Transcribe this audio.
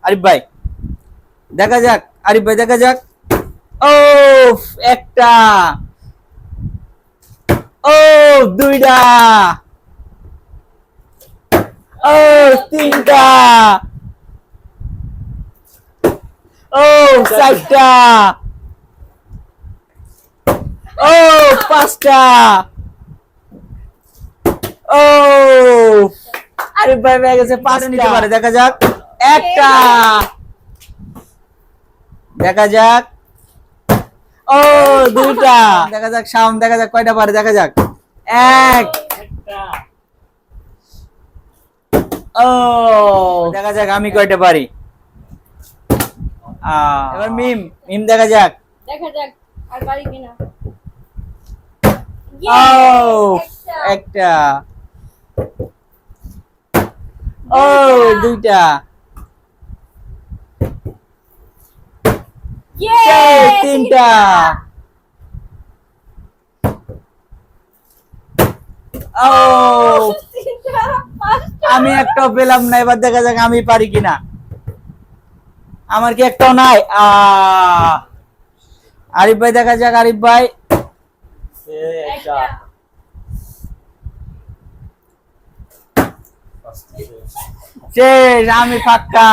আরিফ ভাই দেখা যাক, আরিফ ভাই দেখা যাক। ও একটা, ও দুইটা, ও তিনটা, ও চারটা, ও পাঁচটা, ও আরিফ ভাই পেয়ে গেছে পাঁচটা। নিতে পারে, দেখা যাক। একটা, দেখা যাক। ও দুইটা, দেখা যাক শাওন, দেখা যাক কয়টা পারে, দেখা যাক। এক, ও দেখা যাক আমি কয়টা পারি। এবার মিম, মিম দেখা যাক। দেখা যাক আর পারি কিনা। ও একটা, ও দুইটা, তিনটা, ও আমি একটাও পেলাম না। এবার দেখা যাক আমি পারি কিনা। আমার কি একটাও নাই। আরিফ ভাই দেখা যাক, আরিফ ভাই। শেষ, আমি পাক্কা।